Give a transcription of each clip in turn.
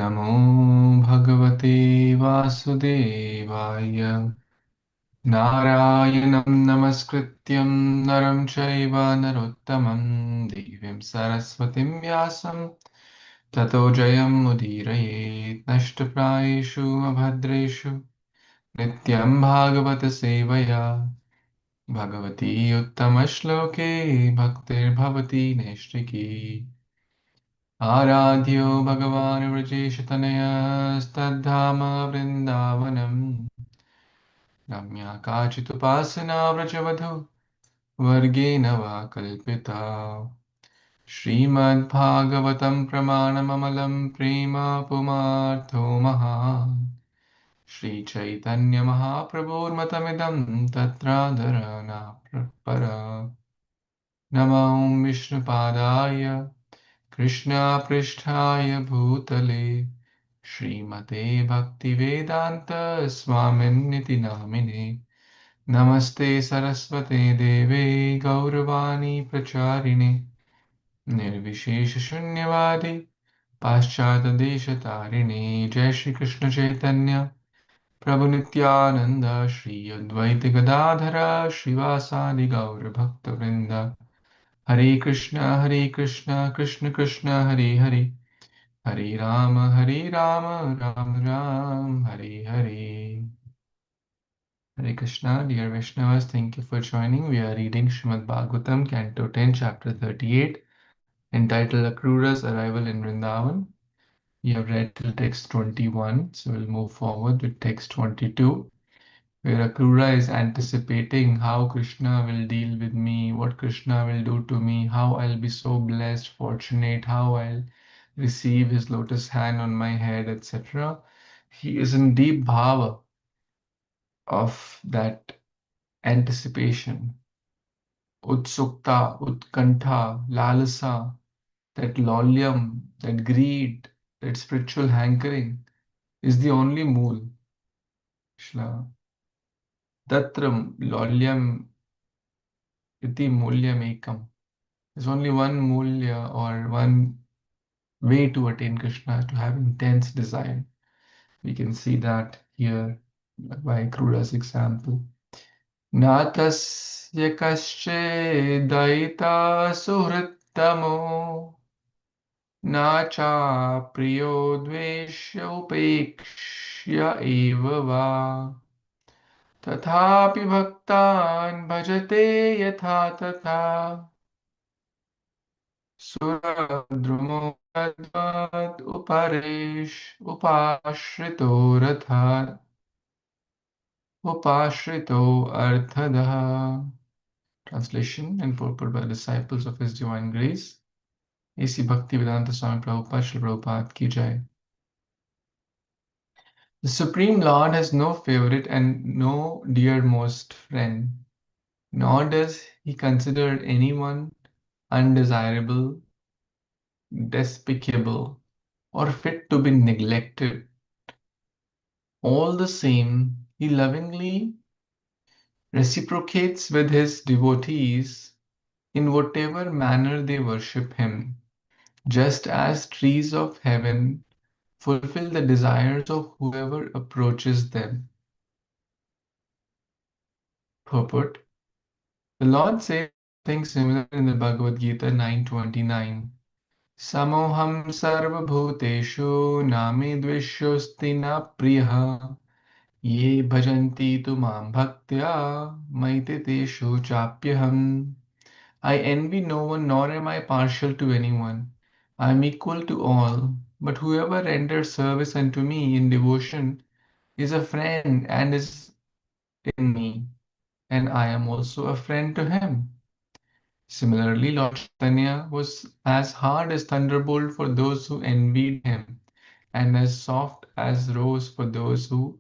Namo Bhagavate Vasudevaya. Narayanam Namaskrityam Naram Chaiva Narottamam Devim Saraswatim Vyasam Tato Jayam Mudirayet Nashtaprayeshu Abhadreshu Nityaṁ bhāgavata-sevayā Bhagavati Uttama-shloke Bhaktir Bhavati Neshtriki Ārādhyo Bhagavān Vrajeshatanaya Stadhāma Vrindavanam Ramya Kāchitupāsana Vrajavadhu Vargena va Kalpita Śrīmad-Bhāgavatam Pramanamamalam Prema Pumartho Maha Śrī Caitanya Mahāprabhu Matamidam Tatradharana Para Namo Vishnupadaya Krishna Pristhaya Bhutale Srimate Bhaktivedanta Swaminiti Namine Namaste Saraswate Deve Gauravani Pracharine Nirvishesha Shunyavadi Paschata Deshatarine Jai Shri Krishna Chaitanya Prabhu Nityananda Shri Advaita Gadadhara Shivasadi Gaura Bhakta Vrinda Hare Krishna Krishna Krishna Hare Hare Hare Rama Rama Ram Hare Hare. Hare Krishna, dear Vaishnavas, thank you for joining. We are reading Śrīmad-Bhāgavatam, Canto 10, Chapter 38, entitled Akrura's Arrival in Vrindavan. We have read till text 21, so we'll move forward with text 22, where Akrura is anticipating how Krishna will deal with me, what Krishna will do to me, how I'll be so blessed, fortunate, how I'll receive his lotus hand on my head, etc. He is in deep bhava of that anticipation. Utsukta, utkantha, lalasa, that lolyam, that greed, that spiritual hankering is the only mool. Shla. Tatram lolyam iti mulyam ekam. There's only one mulya or one way to attain Krishna, to have intense desire. We can see that here by Krura's example. Natasya kasche daita suhrittamo nacha priyo dveshya upekshya eva va tathapi bhaktan bhajate yatha tatha suradrumo tadvad upashrito ratha upashrito arthadaha. Translation and purport by the disciples of His Divine Grace. A.C. Bhaktivedanta Swami Prabhupada Śrīla Prabhupada Ki Jai. The Supreme Lord has no favorite and no dearmost friend, nor does He consider anyone undesirable, despicable, or fit to be neglected. All the same, He lovingly reciprocates with His devotees in whatever manner they worship Him, just as trees of heaven fulfill the desires of whoever approaches them. Purport. The Lord says something similar in the Bhagavad Gita 9:29. Samoham sarva bhuteshu name dveshyosti na priyaha ye bhajanti tu mam bhaktya maititeshu chapyaham. I envy no one nor am I partial to anyone. I am equal to all, but whoever renders service unto me in devotion is a friend and is in me, and I am also a friend to him. Similarly, Lord Chaitanya was as hard as thunderbolt for those who envied him, and as soft as rose for those who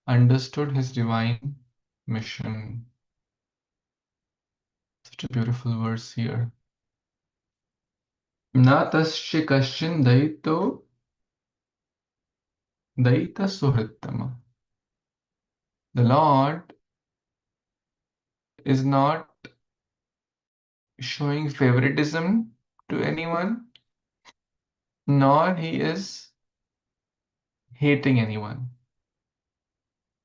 understood his divine mission. Such a beautiful verse here. Na tasya kaschin daito daita suhrittama. The Lord is not showing favoritism to anyone, nor he is hating anyone.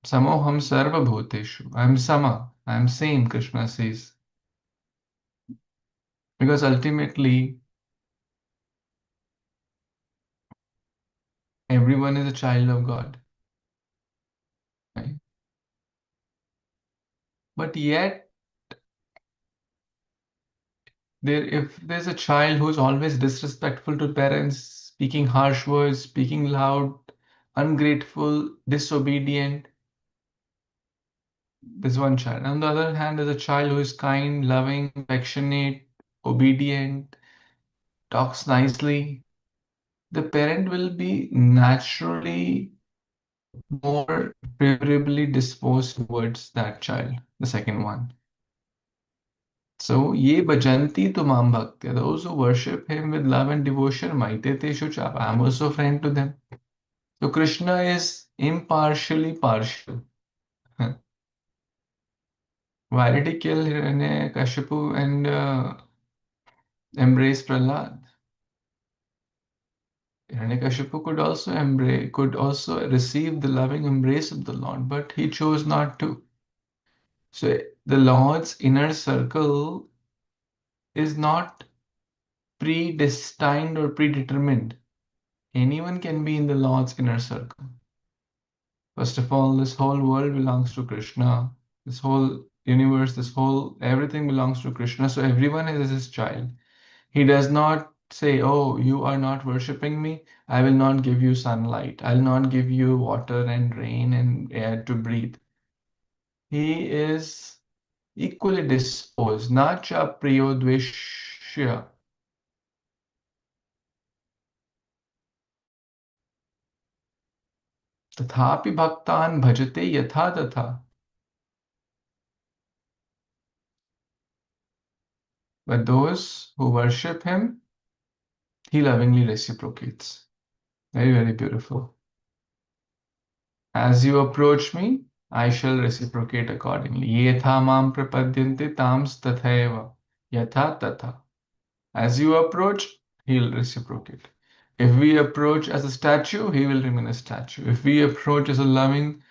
Samoham sarva bhuteshu. I am sama. I am same, Krishna says. Because ultimately, everyone is a child of God. Right? But yet, if there's a child who's always disrespectful to parents, speaking harsh words, speaking loud, ungrateful, disobedient, there's one child. On the other hand, there's a child who is kind, loving, affectionate, obedient, talks nicely. The parent will be naturally more favorably disposed towards that child, the second one. So, ye bhajanti tumam bhaktya. Those who worship him with love and devotion, maite teshu chapa. I'm also friend to them. So, Krishna is impartially partial. Why did he kill Hiranyakashipu and embrace Prahlad? Hiranyakashipu could also receive the loving embrace of the Lord, but he chose not to. So, the Lord's inner circle is not predestined or predetermined. Anyone can be in the Lord's inner circle. First of all, this whole world belongs to Krishna. This whole universe, everything belongs to Krishna. So everyone is his child. He does not say, oh, you are not worshipping me. I will not give you sunlight. I'll not give you water and rain and air to breathe. He is equally disposed. Na cha priyo dveshya. Tathapi bhaktan bhajate yatha tatha. But those who worship him, he lovingly reciprocates. Very, very beautiful. As you approach me, I shall reciprocate accordingly. Yetha mam prapadyante tams tathaiva. Yatha tatha. As you approach, he'll reciprocate. If we approach as a statue, he will remain a statue. If we approach as a loving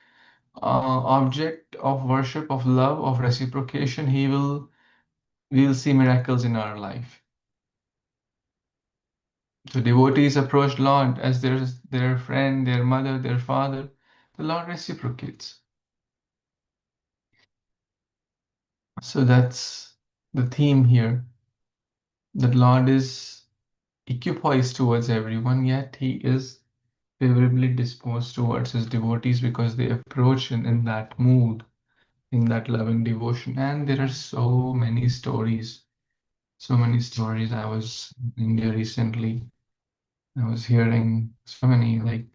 object of worship, of love, of reciprocation, we'll see miracles in our life. So devotees approach Lord as their friend, their mother, their father. The Lord reciprocates. So that's the theme here. The Lord is equipoised towards everyone, yet he is favorably disposed towards his devotees because they approach in that mood, in that loving devotion. And there are so many stories. So many stories. I was in India recently. I was hearing so many, like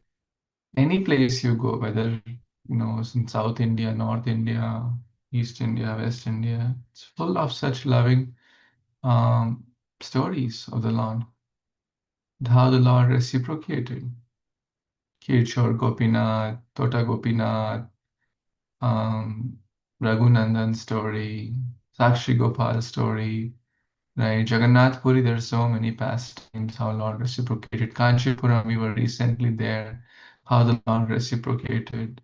any place you go, whether it's in South India, North India, East India, West India, it's full of such loving um, stories of the Lord, how the Lord reciprocated. Kirchor Gopinath, Tota Gopinath, um, Raghunandan story, Sakshi Gopal story, right? Jagannath Puri, there's so many pastimes, how Lord reciprocated. Kanchipuram, we were recently there, how the Lord reciprocated.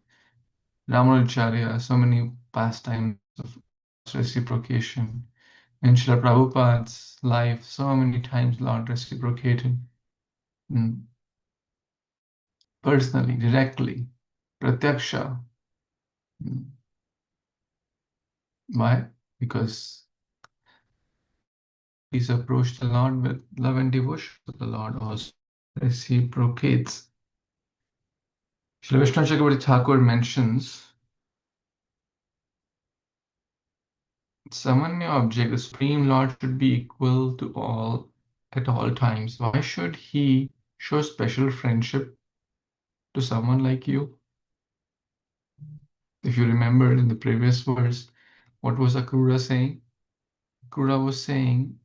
Ramanujacharya, so many pastimes of reciprocation. In Srila Prabhupada's life, so many times Lord reciprocated. Personally, directly, pratyaksha. Why? Because he's approached the Lord with love and devotion. The Lord also reciprocates. Srila Vishnu Chakravarti Thakur mentions Samanya object, the Supreme Lord should be equal to all at all times. Why should he show special friendship to someone like you? If you remember in the previous verse, what was Akrura saying? Akrura was saying,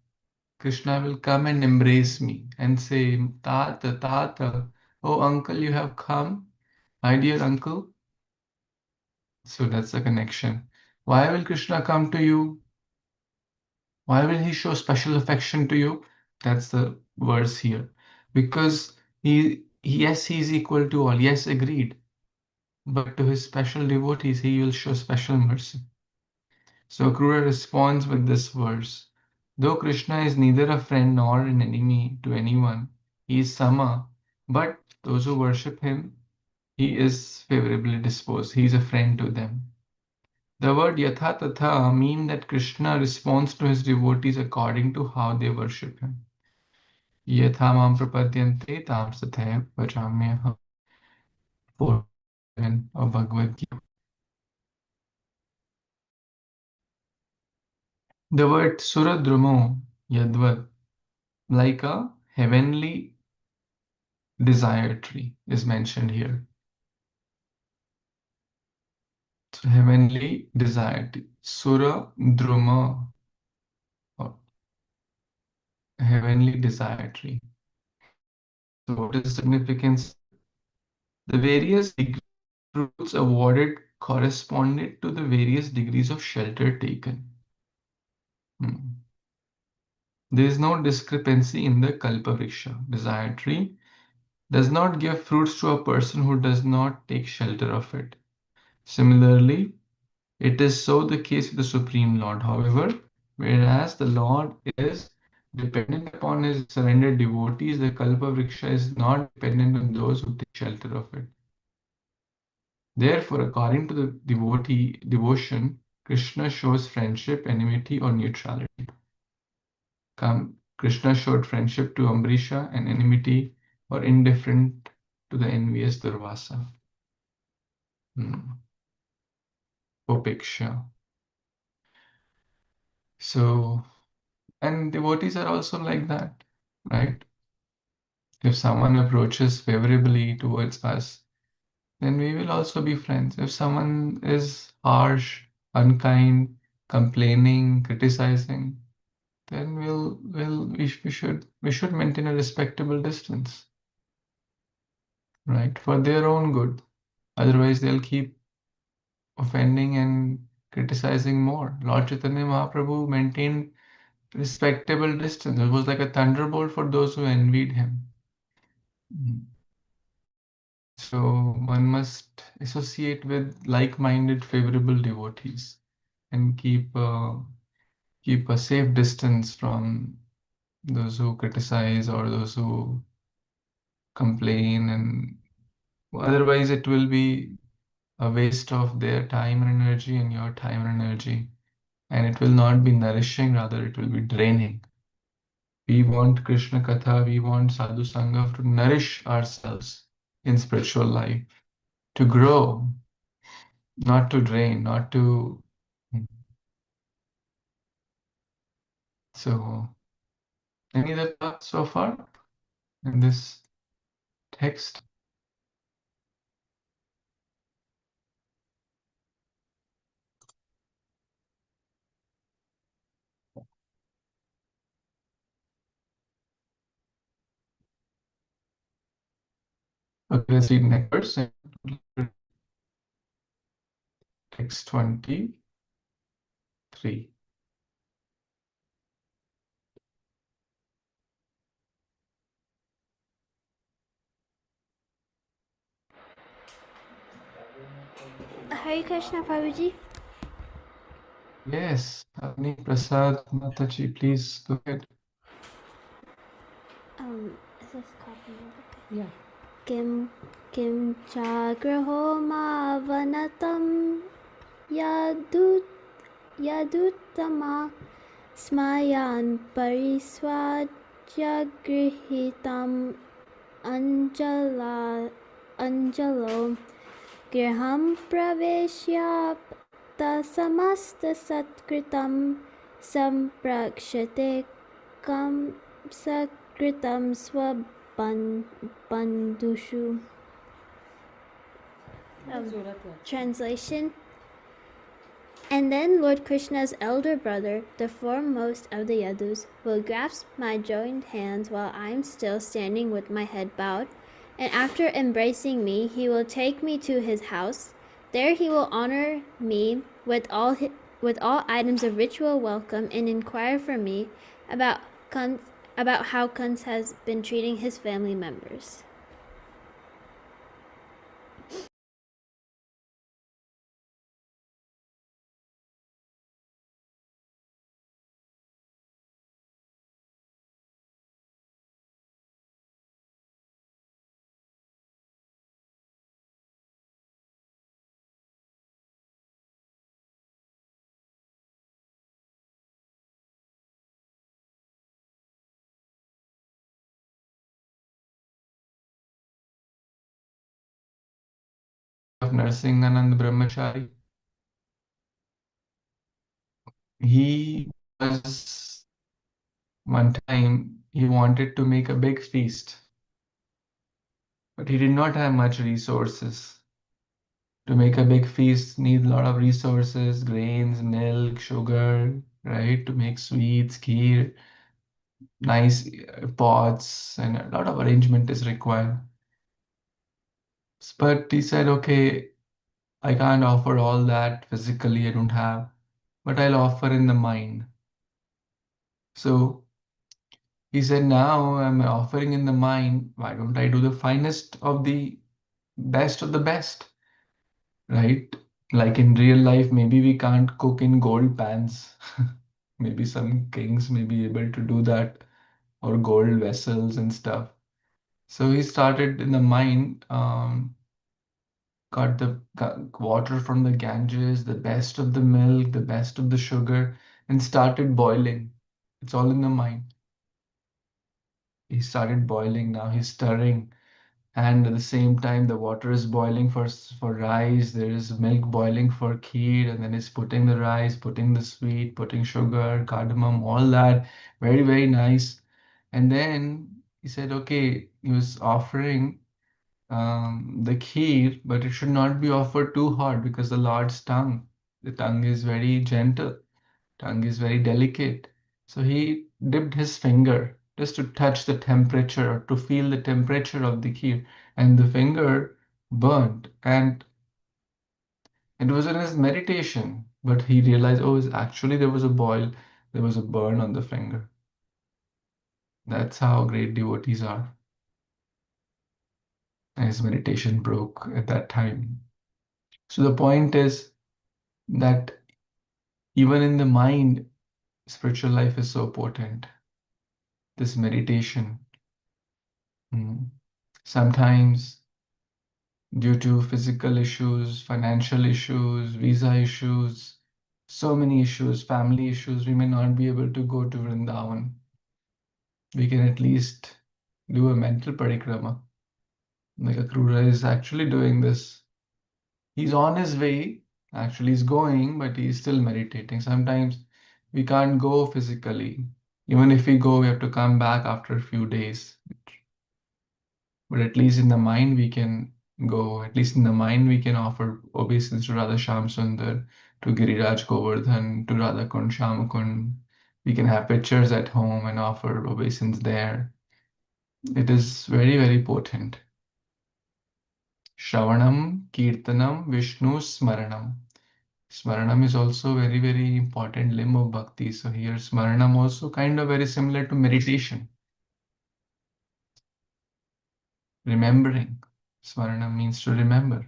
Krishna will come and embrace me and say, Tata, Tata, oh uncle, you have come, my dear uncle. So that's the connection. Why will Krishna come to you? Why will he show special affection to you? That's the verse here. Because Yes, he is equal to all. Yes, agreed. But to his special devotees, he will show special mercy. So Krura responds with this verse. Though Krishna is neither a friend nor an enemy to anyone, he is Sama, but those who worship him, he is favorably disposed. He is a friend to them. The word yatha tatha means that Krishna responds to his devotees according to how they worship him. Yatha mam prapadyante tam sathaya bhajamyaham. 4:7 of Bhagavad Gita. The word Suradrumo, Yadvat, like a heavenly desire tree, is mentioned here. So heavenly desire tree. Suradruma, or heavenly desire tree. So what is the significance? The various fruits awarded corresponded to the various degrees of shelter taken. There is no discrepancy in the Kalpavriksha. Desire tree does not give fruits to a person who does not take shelter of it. Similarly, it is so the case with the Supreme Lord. However, whereas the Lord is dependent upon his surrendered devotees, the Kalpavriksha is not dependent on those who take shelter of it. Therefore, according to the devotee devotion, Krishna shows friendship, enmity, or neutrality. Krishna showed friendship to Amrisha and enmity or indifferent to the envious Durvasa. Upeksha. So, and devotees are also like that, right? If someone approaches favorably towards us, then we will also be friends. If someone is harsh, unkind, complaining, criticizing, then we should maintain a respectable distance, right? For their own good. Otherwise, they'll keep offending and criticizing more. Lord Chaitanya Mahaprabhu maintained respectable distance. It was like a thunderbolt for those who envied him. So one must associate with like-minded, favorable devotees and keep a safe distance from those who criticize or those who complain, and otherwise it will be a waste of their time and energy and your time and energy, and it will not be nourishing, rather it will be draining. We want Krishna Katha, we want Sadhu Sangha to nourish ourselves in spiritual life, to grow, not to drain, not to. So, any other thoughts so far in this text? Okay, let's read next verse. Text 23. Hare Krishna, Prabhuji. Yes, Agni Prasad Mataji, please go ahead. Is this copy? Yeah. Kim chagraho ma vanatam yaduttama smayan pariswajya grihitam anjalo griham praveshya tasamasta satkritam samprakshate kam sakritam swabandushu. Translation. And then Lord Krishna's elder brother, the foremost of the Yadus, will grasp my joined hands while I'm still standing with my head bowed, and after embracing me, he will take me to his house. There he will honor me with all items of ritual welcome and inquire from me about how Kṛṣṇa has been treating his family members. of Narsinganand Brahmachari. He was one time he wanted to make a big feast, but he did not have much resources. To make a big feast, need a lot of resources, grains, milk, sugar, right? To make sweets, kheer, nice pots, and a lot of arrangement is required. But he said, okay, I can't offer all that physically, I don't have, but I'll offer in the mind. So he said, now I'm offering in the mind, why don't I do the finest of the best of the best, right? Like in real life, maybe we can't cook in gold pans. Maybe some kings may be able to do that, or gold vessels and stuff. So he started in the mind, got the water from the Ganges, the best of the milk, the best of the sugar, and started boiling. It's all in the mind. He started boiling, now he's stirring, and at the same time the water is boiling for rice, there is milk boiling for kheer, and then he's putting the rice, putting the sweet, putting sugar, cardamom, all that. Very, very nice. And then he said, okay, he was offering the kheer, but it should not be offered too hot because the tongue is very gentle, tongue is very delicate. So he dipped his finger just to touch the temperature or to feel the temperature of the kheer, and the finger burnt. And it was in his meditation, but he realized, oh, actually there was a boil, there was a burn on the finger. That's how great devotees are. And his meditation broke at that time. So the point is that even in the mind, spiritual life is so potent. This meditation. Sometimes, due to physical issues, financial issues, visa issues, so many issues, family issues, we may not be able to go to Vrindavan. We can at least do a mental parikrama. Like Akrura is actually doing this. He's on his way, actually he's going, but he's still meditating. Sometimes we can't go physically. Even if we go, we have to come back after a few days. But at least in the mind we can go. At least in the mind we can offer obeisance to Radha Shyam Sundar, to Giriraj Govardhan, to Radha Kund, Shyamakund. We can have pictures at home and offer obeisance there. It is very, very potent. Shravanam, Kirtanam, Vishnu Smaranam. Smaranam is also very, very important limb of bhakti. So here Smaranam also kind of very similar to meditation. Remembering. Smaranam means to remember.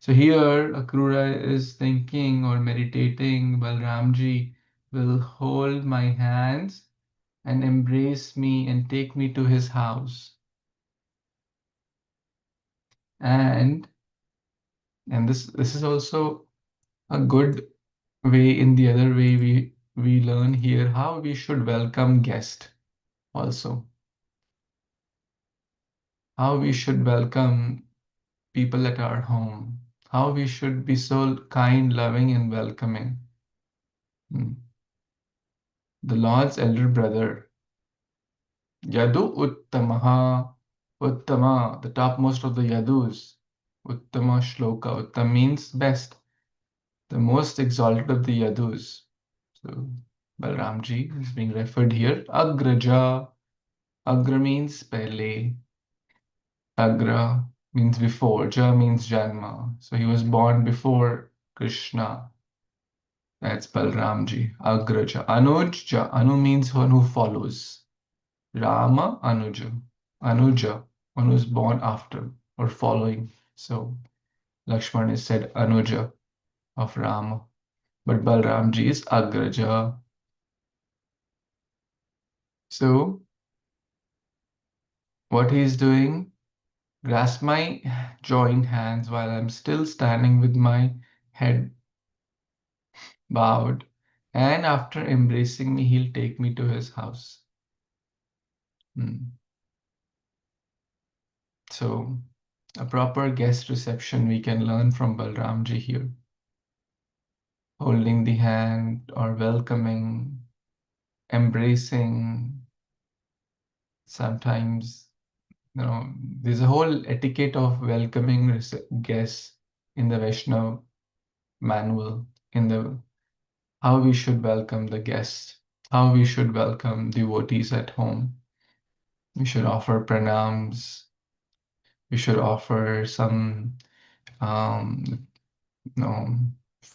So here Akrura is thinking or meditating, Balramji will hold my hands and embrace me and take me to his house. And this is also a good way. In the other way, we learn here how we should welcome guest also. How we should welcome people at our home. How we should be so kind, loving, and welcoming. The Lord's elder brother, Yadu Uttamaha, Uttama, the topmost of the Yadus. Uttama Shloka. Uttam means best, the most exalted of the Yadus. So Balramji is being referred here. Agraja. Agra means pehle. Agra means before. Ja means Janma. So he was born before Kṛṣṇa. That's Balramji. Agraja. Anuja. Anu means one who follows. Rama Anuja. Anuja, one who is born after or following. So Lakshman is said Anuja of Rama. But Balramji is Agraja. So what he is doing, grasp my joined hands while I'm still standing with my head bowed. And after embracing me, he'll take me to his house. So a proper guest reception we can learn from Balramji here. Holding the hand or welcoming, embracing. Sometimes, there's a whole etiquette of welcoming guests in the Vaishnava manual, in the how we should welcome the guests, how we should welcome devotees at home. We should offer pranams. We should offer some, um, you know,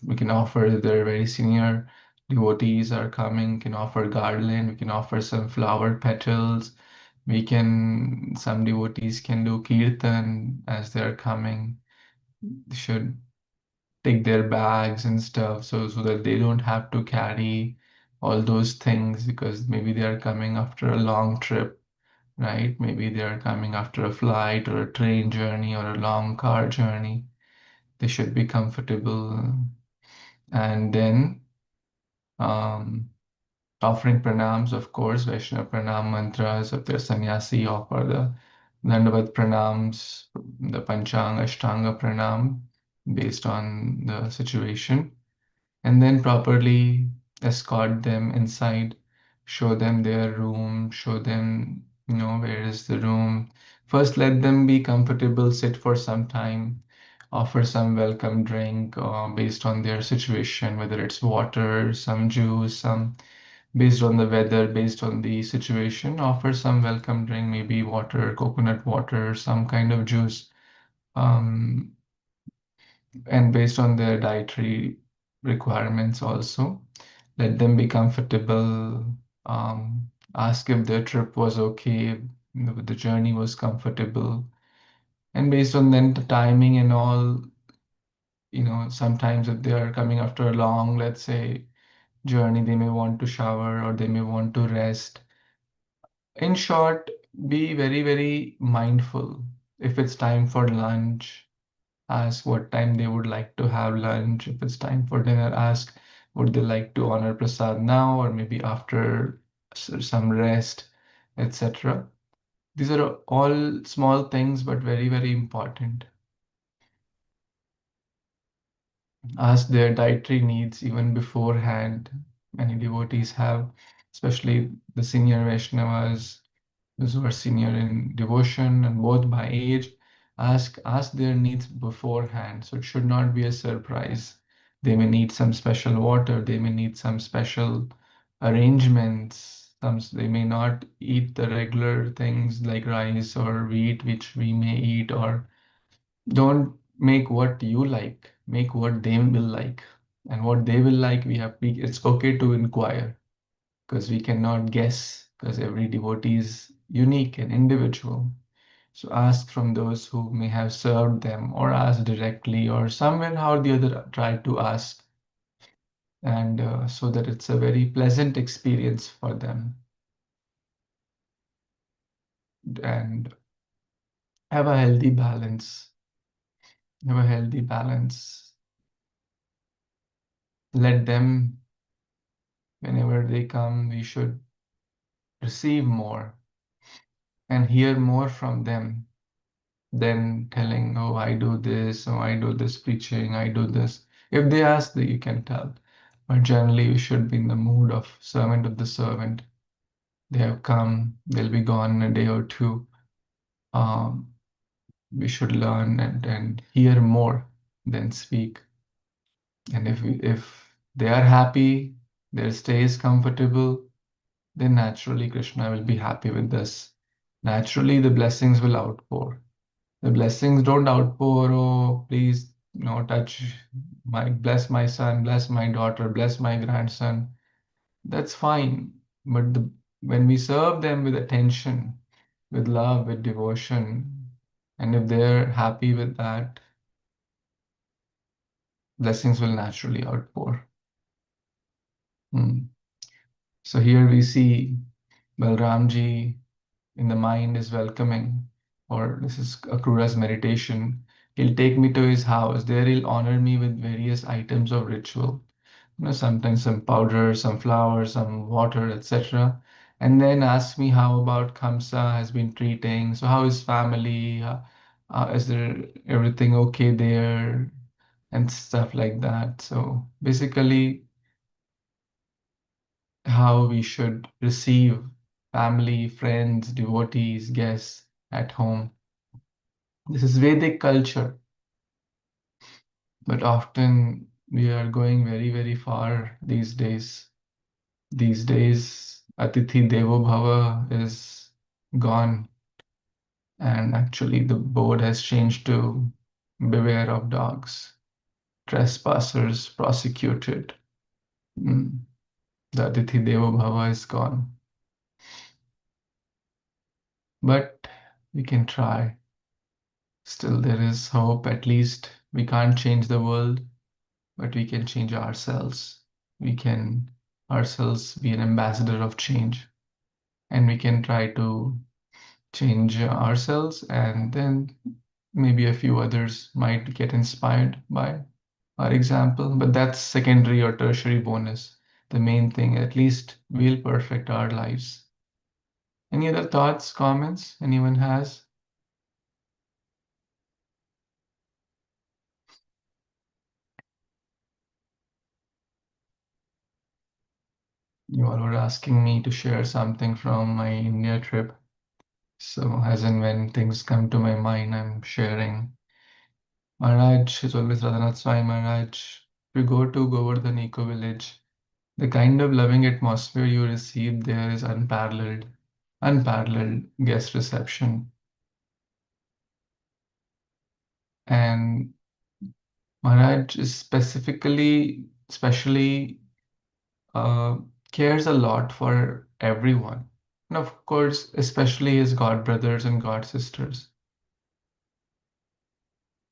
we can offer if they're very senior devotees are coming, can offer garland, we can offer some flower petals. Some devotees can do kirtan as they're coming. They should take their bags and stuff so that they don't have to carry all those things because maybe they are coming after a long trip, right? Maybe they are coming after a flight or a train journey or a long car journey. They should be comfortable. And then um, offering pranams, of course, Vaishnava pranam mantras. If they're sannyasi, offer the Dandavat pranams, the Panchanga Ashtanga pranam based on the situation. And then properly escort them inside, show them their room, show them, where is the room. First, let them be comfortable, sit for some time, offer some welcome drink based on their situation, whether it's water, some juice, some based on the weather, based on the situation, offer some welcome drink, maybe water, coconut water, some kind of juice. Um, and based on their dietary requirements also. Let them be comfortable. Ask if their trip was okay, the journey was comfortable. And based on then the timing and all, sometimes if they are coming after a long, let's say, journey, they may want to shower or they may want to rest. In short, be very, very mindful. If it's time for lunch, ask what time they would like to have lunch. If it's time for dinner, ask would they like to honor prasad now or maybe after some rest, etc. These are all small things, but very, very important. Ask their dietary needs even beforehand. Many devotees have, especially the senior Vaishnavas, those who are senior in devotion and both by age, ask their needs beforehand. So it should not be a surprise. They may need some special water, they may need some special arrangements. They may not eat the regular things like rice or wheat, which we may eat, or don't make what you like, make what they will like. And what they will like, it's okay to inquire because we cannot guess because every devotee is unique and individual. So ask from those who may have served them or ask directly or somewhere how the other try to ask and so that it's a very pleasant experience for them and have a healthy balance. Have a healthy balance. Let them, whenever they come, we should receive more and hear more from them than telling, oh, I do this, oh, I do this preaching, I do this. If they ask, that you can tell. But generally, you should be in the mood of servant of the servant. They have come, they'll be gone in a day or two. Um, we should learn and hear more than speak. And if they are happy, their stay is comfortable, then naturally Krishna will be happy with this. Naturally, the blessings will outpour. The blessings don't outpour, oh, please, bless my son, bless my daughter, bless my grandson. That's fine. But when we serve them with attention, with love, with devotion, and if they're happy with that, blessings will naturally outpour. Hmm. So here we see Balramji in the mind is welcoming, or this is Akrura's meditation. He'll take me to his house. There he'll honor me with various items of ritual. Sometimes some powder, some flour, some water, etc. And then ask me how about Kamsa has been treating. So how is family? Is there everything okay there? And stuff like that. So basically, how we should receive family, friends, devotees, guests at home. This is Vedic culture, but often we are going very, very far these days. These days, Atithi Devo Bhava is gone, and actually, the board has changed to beware of dogs, trespassers prosecuted. Mm. The Atithi Devo Bhava is gone. But we can try. Still, there is hope. At least we can't change the world, but we can change ourselves. We can ourselves be an ambassador of change, and we can try to change ourselves, and then maybe a few others might get inspired by our example. But that's secondary or tertiary bonus. The main thing, at least we'll perfect our lives. Any other thoughts, comments anyone has? You all were asking me to share something from my India trip. So, as and when things come to my mind, I'm sharing. Maharaj is always Radhanath Swami Maharaj. If you go to Govardhan Eco Village, the kind of loving atmosphere you receive there is unparalleled, unparalleled guest reception. And Maharaj is especially uh, cares a lot for everyone. And of course, especially his god brothers and god sisters.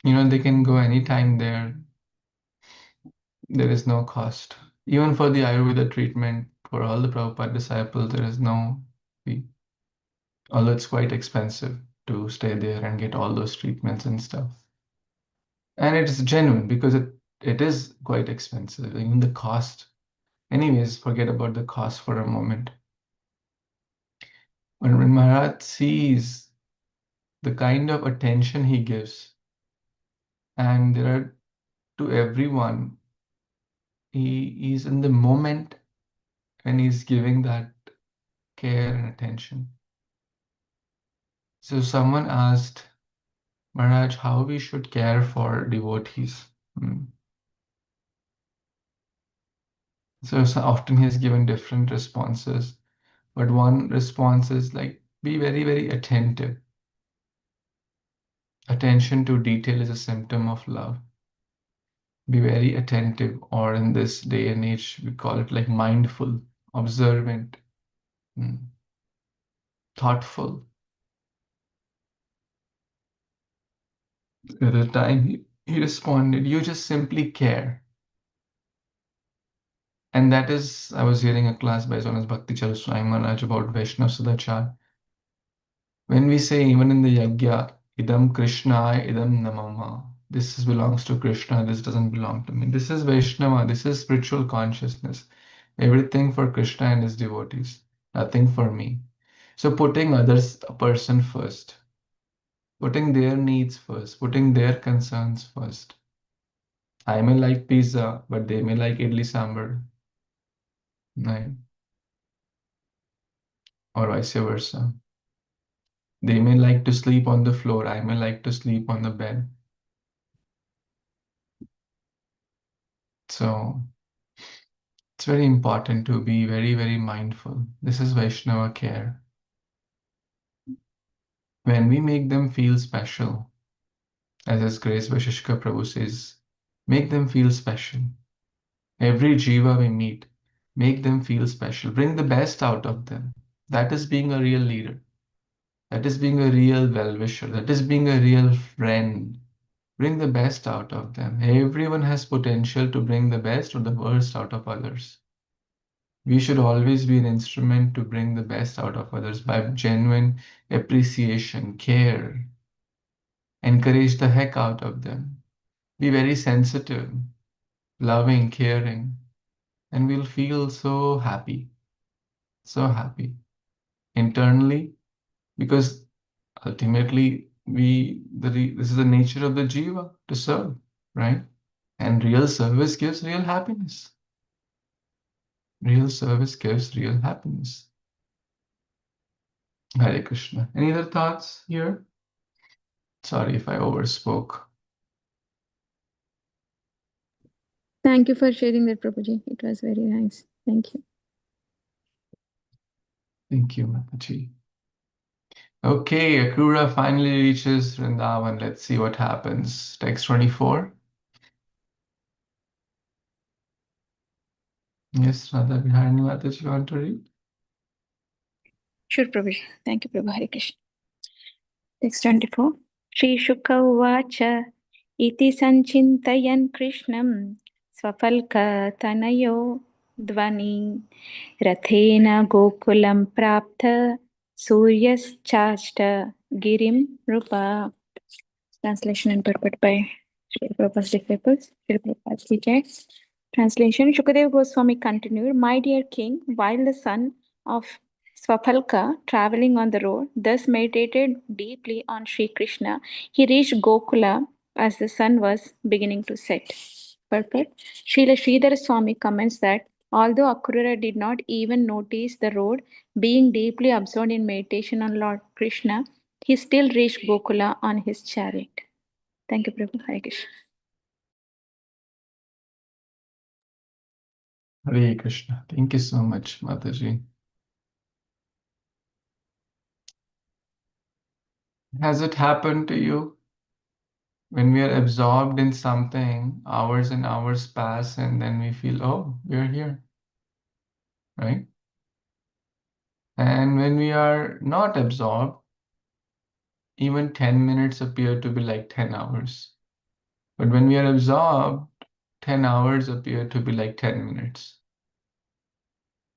They can go anytime there. There is no cost. Even for the Ayurveda treatment, for all the Prabhupada disciples, there is no fee. Although it's quite expensive to stay there and get all those treatments and stuff. And it's genuine because it is quite expensive. Even the cost. Anyways, forget about the cost for a moment. When Maharaj sees the kind of attention he gives, and there are to everyone, he's in the moment when he's giving that care and attention. So someone asked Maharaj how we should care for devotees. So often he has given different responses, but one response is like be very, very attentive. Attention to detail is a symptom of love. Be very attentive, or in this day and age, we call it like mindful, observant, thoughtful. At the time he responded, you just simply care. And that is, I was hearing a class by Jonas Bhakti Swami Maharaj about Vaishnav Sudachar. When we say even in the Yagya, idam Kṛṣṇāya, idam namama, this belongs to Krishna, this doesn't belong to me. This is Vaishnava, this is spiritual consciousness. Everything for Krishna and his devotees, nothing for me. So putting a person first, putting their needs first, putting their concerns first. I may like pizza, but they may like idli sambar, right? Or vice versa. They may like to sleep on the floor, I may like to sleep on the bed. So it's very important to be very, very mindful. This is Vaishnava care. When we make them feel special, as His Grace Vashishka Prabhu says, make them feel special. Every jiva we meet, make them feel special. Bring the best out of them. That is being a real leader. That is being a real well-wisher. That is being a real friend. Bring the best out of them. Everyone has potential to bring the best or the worst out of others. We should always be an instrument to bring the best out of others by genuine appreciation, care. Encourage the heck out of them. Be very sensitive, loving, caring, and we'll feel so happy internally, because ultimately this is the nature of the jiva, to serve, right? And real service gives real happiness. Real service gives real happiness. Hare Krishna. Any other thoughts here? Sorry if I overspoke. Thank you for sharing that, Prabhuji. It was very nice. Thank you. Thank you, Mataji. Okay, Akrura finally reaches Vrindavan. Let's see what happens. Text 24. Yes, Radha Viharani Mataji, you want to read? Sure, Prabhuji. Thank you, Prabhu. Hare Krishna. Text 24. Shri Shuka Uvacha Iti Sancintayan Krishnam Swapalka Tanayo Dvani Rathena Gokulam Prapta Suryas Chashta Girim Rupa. Translation and purport by Sri Prabhupada's disciples. Sri Prabhupada's teacher. Translation. Shukadeva Goswami continued, My dear king, while the son of Swapalka, traveling on the road, thus meditated deeply on Sri Krishna, he reached Gokula as the sun was beginning to set. Purport. Srila Sridhara Swami comments that although Akrura did not even notice the road, being deeply absorbed in meditation on Lord Krishna, he still reached Gokula on his chariot. Thank you, Prabhu. Hare Krishna. Hare Krishna. Thank you so much, Mataji. Has it happened to you? When we are absorbed in something, hours and hours pass, and then we feel, oh, we're here, right? And when we are not absorbed, even 10 minutes appear to be like 10 hours. But when we are absorbed, 10 hours appear to be like 10 minutes.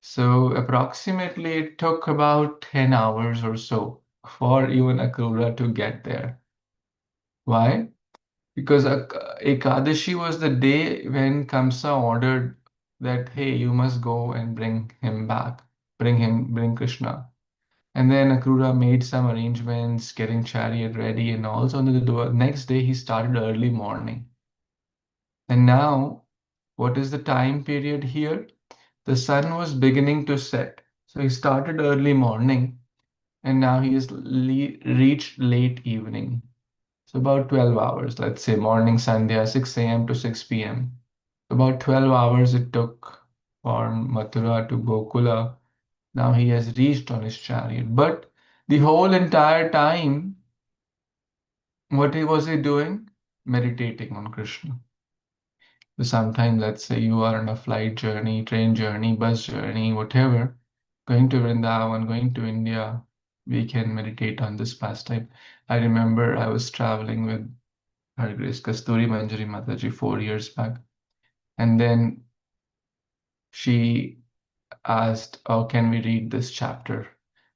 So approximately it took about 10 hours or so for even Akrura to get there. Why? Because Ekadashi was the day when Kamsa ordered that, hey, you must go and bring him back, bring Krishna. And then Akrura made some arrangements, getting chariot ready, and also on the next day he started early morning. And now, what is the time period here? The sun was beginning to set. So he started early morning, and now he has reached late evening. So about 12 hours, let's say morning Sandhya, 6 a.m. to 6 p.m. About 12 hours it took for Mathura to Gokula. Now he has reached on his chariot. But the whole entire time, what was he doing? Meditating on Krishna. So sometimes, let's say you are on a flight journey, train journey, bus journey, whatever, going to Vrindavan, going to India, we can meditate on this pastime. I remember I was traveling with Her Grace Kasturi Manjari Mataji 4 years back. And then she asked, oh, can we read this chapter?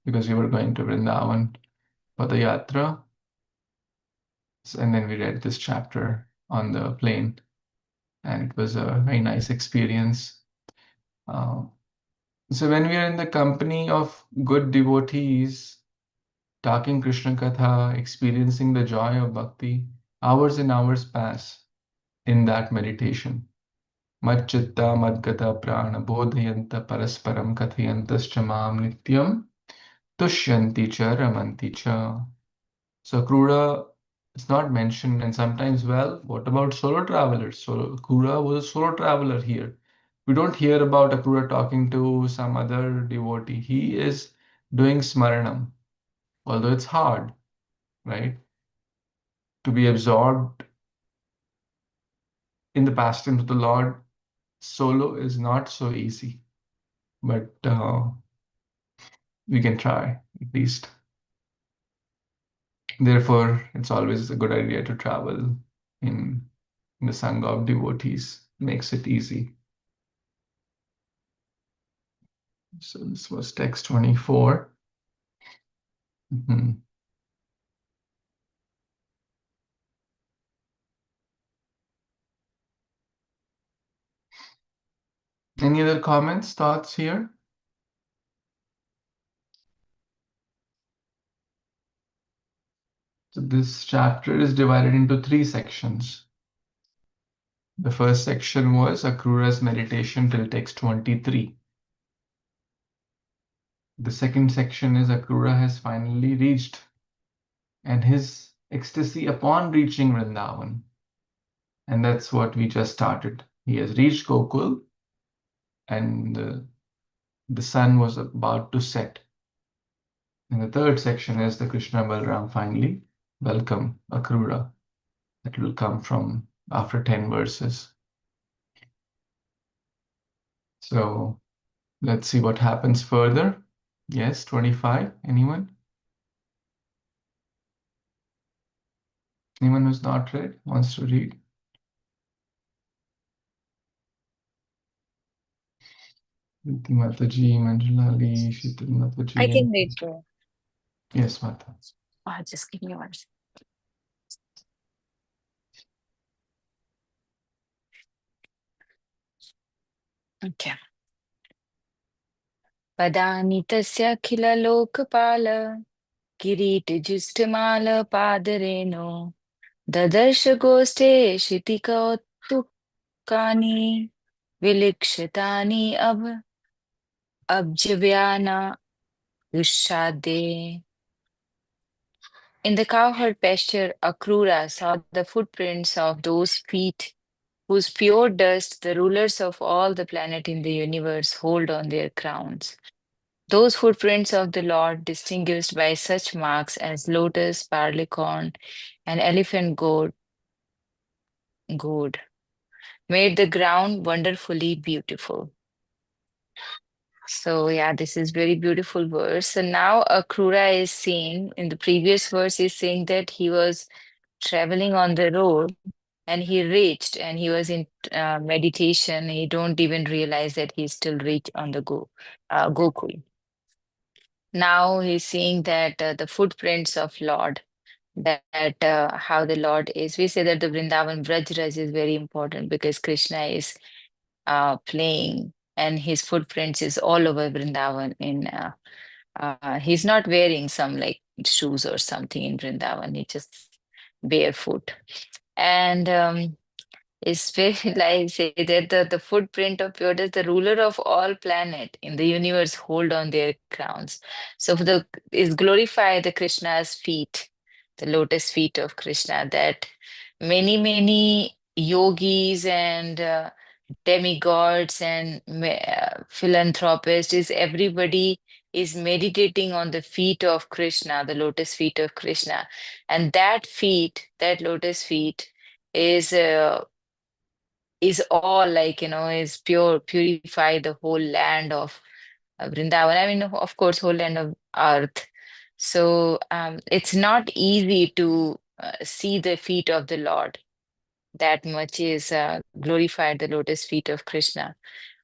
Because we were going to Vrindavan for the yatra. And then we read this chapter on the plane. And it was a very nice experience. So when we are in the company of good devotees, talking Krishna Katha, experiencing the joy of bhakti, hours and hours pass in that meditation. Madchitta madgata prana bodhayanta parasparam kathayantascha mam nityam tushyanti cha ramanti cha. So Akrura is not mentioned, and sometimes, well, what about solo travelers? So Akrura was a solo traveler here. We don't hear about Akrura talking to some other devotee. He is doing smaranam, although it's hard, right? To be absorbed in the pastimes of the Lord solo is not so easy, but we can try at least. Therefore, it's always a good idea to travel in the Sangha of devotees. Makes it easy. So this was text 24. Any other comments, thoughts here? So this chapter is divided into 3 sections. The first section was Akrura's meditation till text 23. The second section is Akrura has finally reached and his ecstasy upon reaching Vrindavan. And that's what we just started. He has reached Gokul and the sun was about to set. And the third section is the Krishna Balram finally welcome Akrura. That will come from after 10 verses. So let's see what happens further. Yes, 25. Anyone? Anyone who's not read wants to read? Priti Mataji, Manjulali, Sheetal Mataji. I can read too. Yes, Mata. Just give me one second. Okay. Padani tasya khila lokapala kirit padareno dadarsha goste shitika tukani vilikshitani abjavyana dushade. In the cowherd pasture, Akrura saw the footprints of those feet whose pure dust the rulers of all the planet in the universe hold on their crowns. Those footprints of the Lord, distinguished by such marks as lotus, barleycorn, and elephant gourd, made the ground wonderfully beautiful. So yeah, this is very beautiful verse. So now Akrura is saying, in the previous verse, he's saying that he was traveling on the road and he reached and he was in meditation. He don't even realize that he's still reached on the Gokul. Now he's seeing that the footprints of Lord, that how the Lord is. We say that the Vrindavan Vrajraj is very important because Krishna is playing and his footprints is all over Vrindavan. He's not wearing some like shoes or something in Vrindavan. He's just barefoot. And it's very like say that the footprint of Yoda, the ruler of all planet in the universe, hold on their crowns. So is glorify the Krishna's feet, the lotus feet of Krishna, that many yogis and demigods and philanthropists is everybody is meditating on the feet of Krishna, the lotus feet of Krishna, and that feet, that lotus feet is all like, is purify the whole land of Vrindavan. I mean, of course, whole land of earth. So it's not easy to see the feet of the Lord. That much is glorified, the lotus feet of Krishna.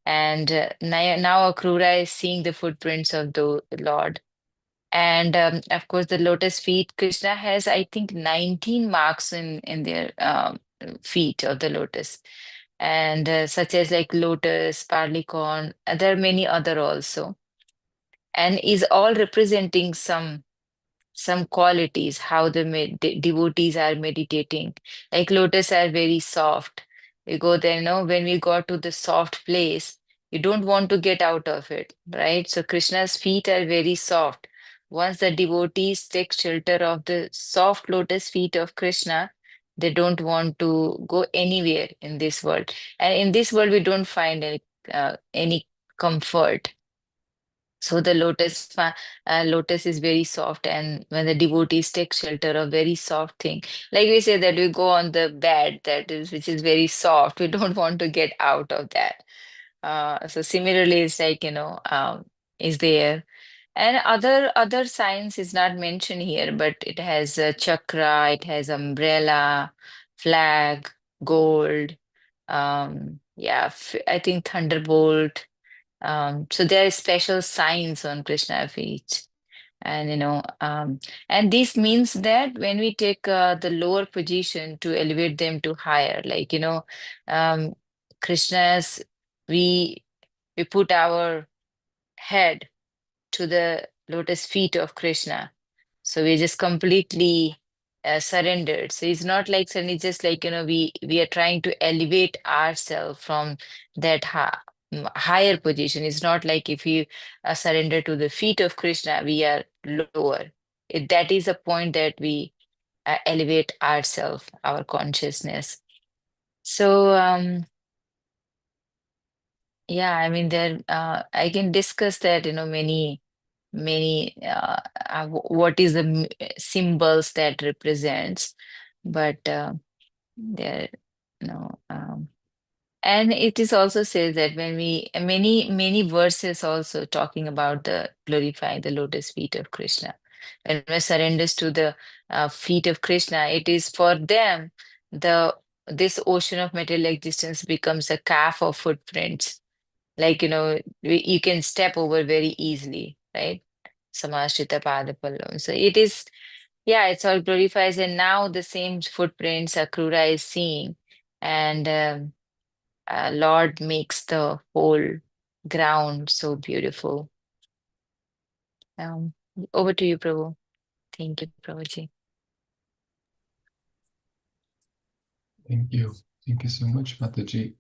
And now Akrura is seeing the footprints of the Lord. And of course, the lotus feet, Krishna has, I think, 19 marks in their feet of the lotus. And such as like lotus, barleycorn, there are many other also. And is all representing some qualities, how the devotees are meditating. Like lotus are very soft. We go there, when we go to the soft place, you don't want to get out of it, right? So Krishna's feet are very soft. Once the devotees take shelter of the soft lotus feet of Krishna, they don't want to go anywhere in this world. And in this world, we don't find any comfort. So the lotus is very soft, and when the devotees take shelter of very soft thing, like we say that we go on the bed which is very soft, we don't want to get out of that. So similarly, it's like is there, and other signs is not mentioned here, but it has a chakra, it has umbrella, flag, gold, yeah, I think thunderbolt. So there are special signs on Krishna feet. And and this means that when we take the lower position to elevate them to higher, like um, Krishna's, we we put our head to the lotus feet of Krishna. So we're just completely surrendered. So it's not like suddenly just like, we are trying to elevate ourselves from that higher position. It's not like if you surrender to the feet of Krishna, we are lower. That is a point that we elevate ourselves, our consciousness. So, yeah, I mean, I can discuss that, many, what is the symbols that represents, but there, you know, and it is also says that when many verses also talking about the glorifying the lotus feet of Krishna. When one surrenders to the feet of Krishna, it is for them this ocean of material existence becomes a calf of footprints. Like, you can step over very easily, right? Samashrita Padapallam. So it is, yeah, it's all glorifies, and now the same footprints Akrura is seeing, and Lord makes the whole ground so beautiful. Um, Over to you, Prabhu. Thank you, Prabhuji. Thank you. Thank you so much, Mataji.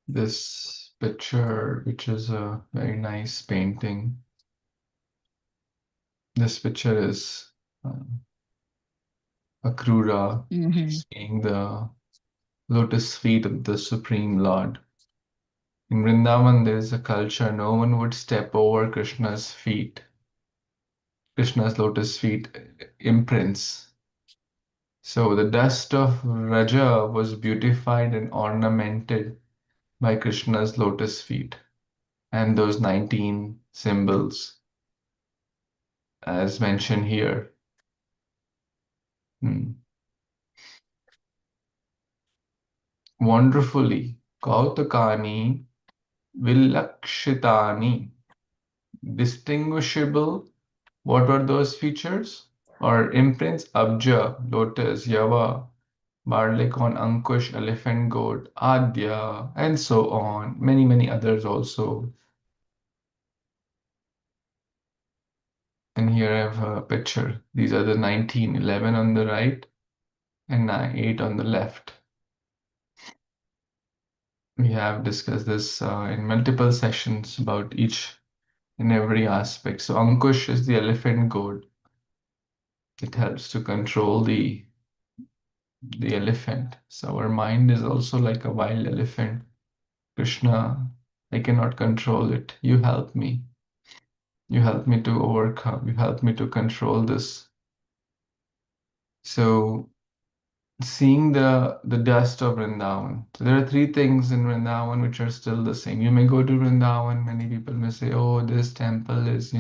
This picture, which is a very nice painting, this picture is Akrura seeing the lotus feet of the Supreme Lord. In Vrindavan, there is a culture no one would step over Krishna's feet. Krishna's lotus feet imprints. So the dust of Raja was beautified and ornamented by Krishna's lotus feet and those 19 symbols as mentioned here. Wonderfully, Kautakani Vilakshitani, distinguishable. What were those features or imprints? Abja, lotus, Yava, Barleycorn, Ankush, elephant goat, Adya, and so on. Many others also. And here I have a picture. These are the 19, 11 on the right and 8 on the left. We have discussed this in multiple sessions about each and every aspect. So Ankush is the elephant goat. It helps to control the elephant. So our mind is also like a wild elephant. Krishna, I cannot control it. You help me. You help me to overcome. You help me to control this. So seeing the dust of Vrindavan. So there are 3 things in Vrindavan which are still the same. You may go to Vrindavan, many people may say, oh, this temple is,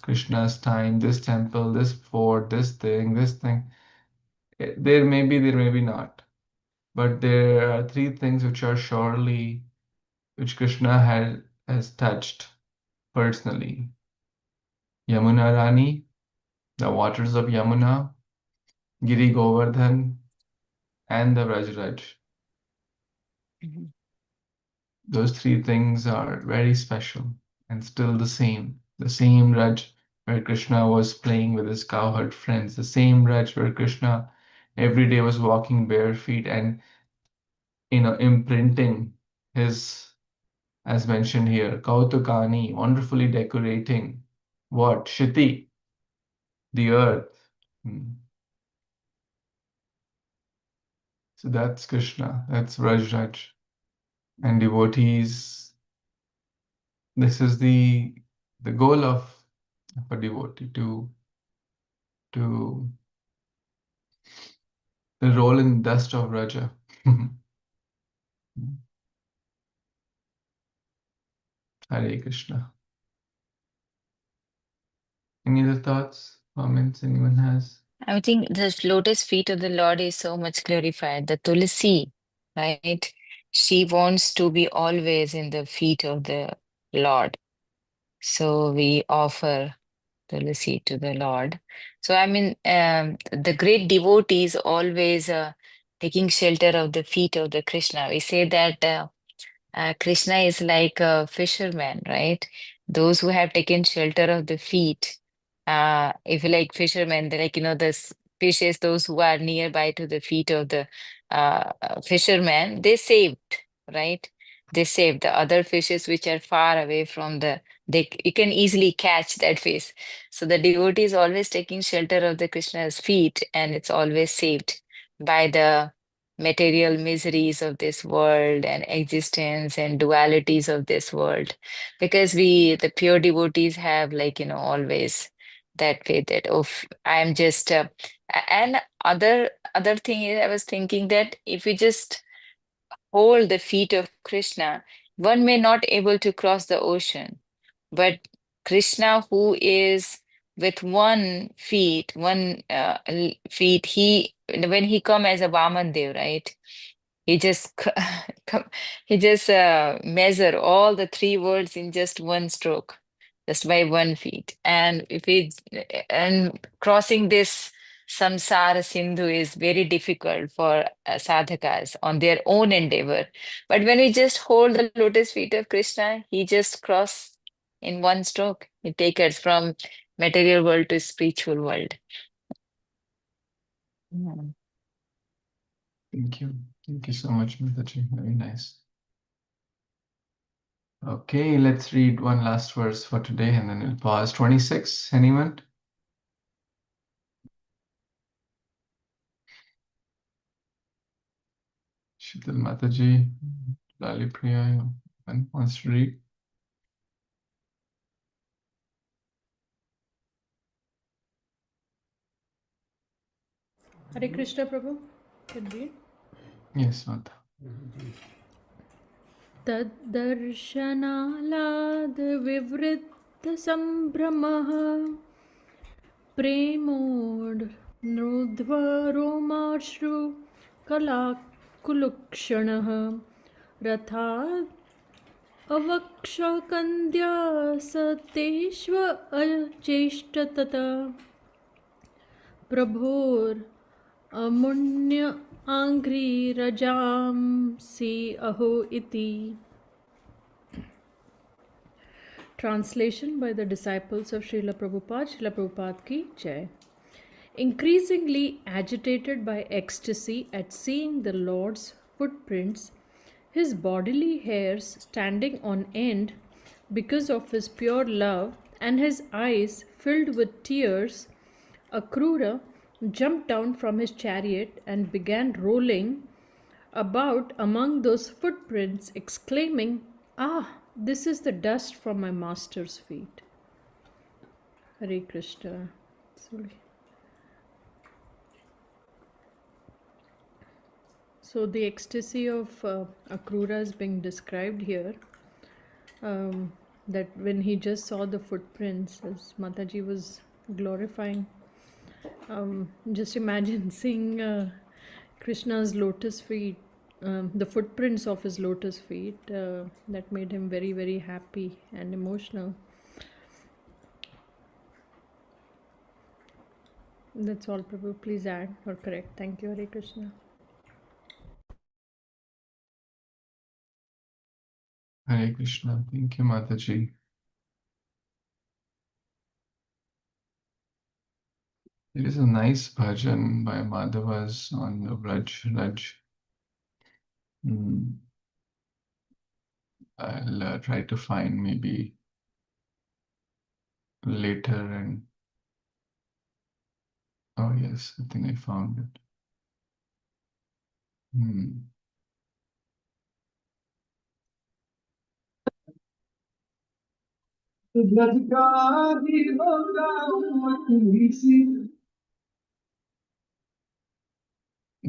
Krishna's time, this temple, this fort, this thing, this thing. There may be not. But there are 3 things which are surely, which Krishna has touched personally. Yamuna Rani, the waters of Yamuna, Giri Govardhan, and the Vrajraj. Those 3 things are very special and still the same. The same Raj where Krishna was playing with his cowherd friends, the same Raj where Krishna every day was walking bare feet and imprinting his, as mentioned here, Kautukani, wonderfully decorating what? Shiti, the earth. So that's Krishna, that's Vrajraj. And devotees, this is the goal of a devotee to roll in dust of Raja. Hare Krishna. Any other thoughts, comments anyone has? I think the lotus feet of the Lord is so much glorified. The Tulsi, right? She wants to be always in the feet of the Lord. So we offer Tulsi to the Lord. So I mean, the great devotees always taking shelter of the feet of the Krishna. We say that Krishna is like a fisherman, right? Those who have taken shelter of the feet if you like fishermen, they're like, the fishes, those who are nearby to the feet of the fishermen, they saved, right? They saved the other fishes which are far away from you can easily catch that fish. So the devotee is always taking shelter of the Krishna's feet, and it's always saved by the material miseries of this world and existence and dualities of this world. Because the pure devotees have always that faith that, oh, I'm just and other thing is, I was thinking that if we just hold the feet of Krishna, one may not able to cross the ocean, but Krishna, who is with one feet, when he come as a Vaman Dev, right? He just he just measure all the three worlds in just one stroke, just by 1 feet. And and crossing this samsara sindhu is very difficult for sadhakas on their own endeavor. But when we just hold the lotus feet of Krishna, he just cross in one stroke. He takes us from material world to spiritual world. Yeah. Thank you. Thank you so much, Mataji. Very nice. Okay, let's read one last verse for today and then we'll pause. 26, anyone? Shital Mataji, Lali Priya, anyone wants to read? Hare Krishna, Prabhu. Can read. Yes, Mata. तद्दर्शनालाद विवृद्धसम्भ्रमः प्रेमोर्ध्वरोमाश्रु कलाकुलक्षणः रथाद् अवक्षकन्द्या सतेष्व अचेष्टतः प्रभोर् अमुण्य आङ्घ्रिरजांसि अहो iti. Translation by the disciples of Srila Prabhupada. Srila Prabhupada ki jai. Increasingly agitated by ecstasy at seeing the Lord's footprints, his bodily hairs standing on end because of his pure love, and his eyes filled with tears, Akrura jumped down from his chariot and began rolling about among those footprints, exclaiming, "Ah, this is the dust from my master's feet." Hare Krishna. Sorry. So the ecstasy of Akrura is being described here. That when he just saw the footprints, as Mataji was glorifying, just imagine seeing Krishna's lotus feet, the footprints of his lotus feet, that made him very, very happy and emotional. That's all, Prabhu. Please add or correct. Thank you, Hare Krishna. Hare Krishna. Thank you, Mataji. There is a nice bhajan by Madhavas on the Raj. I'll try to find maybe later and oh yes, I think I found it.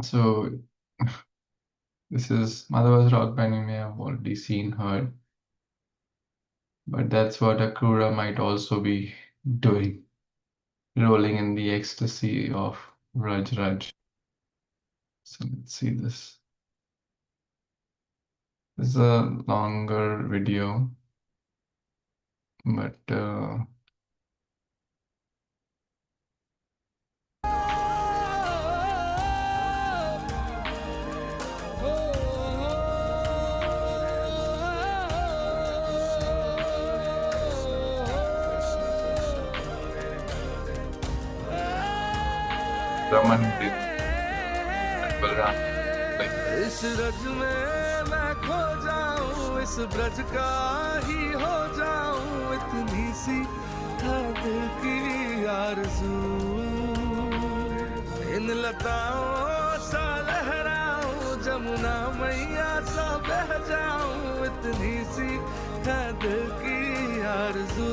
So this is Madhava's rock band, you may have already seen, heard. But that's what Akrura might also be doing, rolling in the ecstasy of Raj. So let's see this. This is a longer video, but Raman did and Balram. Like, इस रज में मैं खो जाऊं, इस ब्रज का ही हो जाऊं, इतनी सी है दिल की आरज़ू। इन लताओं सा लहराऊं, जमुना मैया सा बह जाऊं, इतनी सी है दिल की आरज़ू।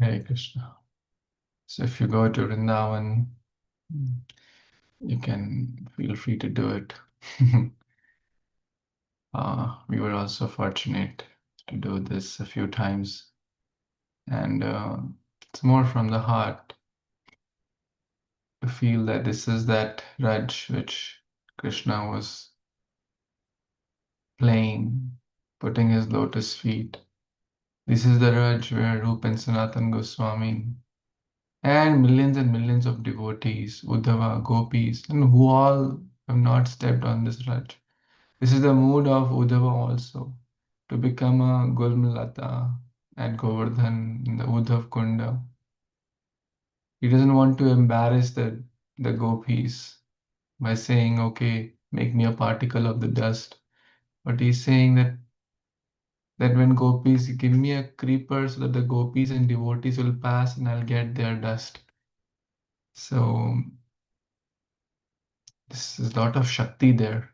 Hare Krishna. So if you go to Vrindavan, you can feel free to do it. We were also fortunate to do this a few times, and it's more from the heart to feel that this is that Raj which Krishna was playing, putting his lotus feet. This is the Raj where Rupa and Sanatan Goswami and millions of devotees, Uddhava, gopis, and who all have not stepped on this Raj. This is the mood of Uddhava also, to become a Gulmalata at Govardhan in the Uddhav Kunda. He doesn't want to embarrass the gopis by saying, okay, make me a particle of the dust. But he's saying that when gopis give me a creeper so that the gopis and devotees will pass and I'll get their dust. So this is a lot of Shakti there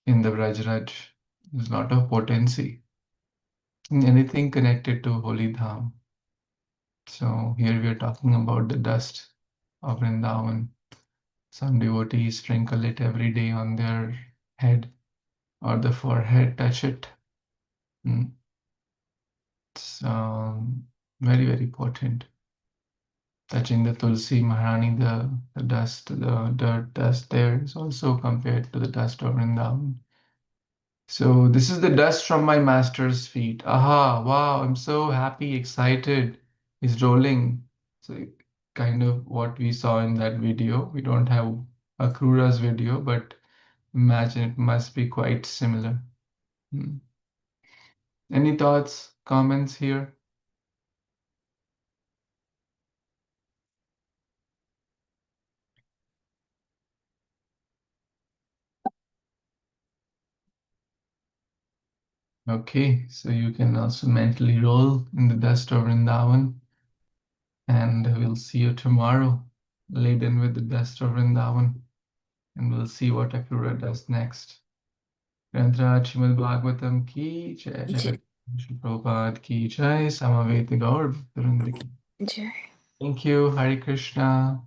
in the Vrajraj. There's a lot of potency in anything connected to Holy Dham. So here we are talking about the dust of Vrindavan. Some devotees sprinkle it every day on their head or the forehead, touch it. It's very potent. Touching the Tulsi Maharani, the dust, the dirt dust there is also compared to the dust of Vrindavan. So this is the dust from my master's feet. Aha, wow, I'm so happy, excited. He's rolling. So kind of what we saw in that video. We don't have Akrura's video, but imagine it must be quite similar. Any thoughts, comments here? Okay, so you can also mentally roll in the dust of Vrindavan, and we'll see you tomorrow, laden with the dust of Vrindavan, and we'll see what Akrura does next. Granthraj Śrīmad-Bhāgavatam ki jai, Jagat Shri Prabhupada ki jai, Samaveta Gaur Bhaktivinoda ki. Jai. Thank you, Hare Krishna.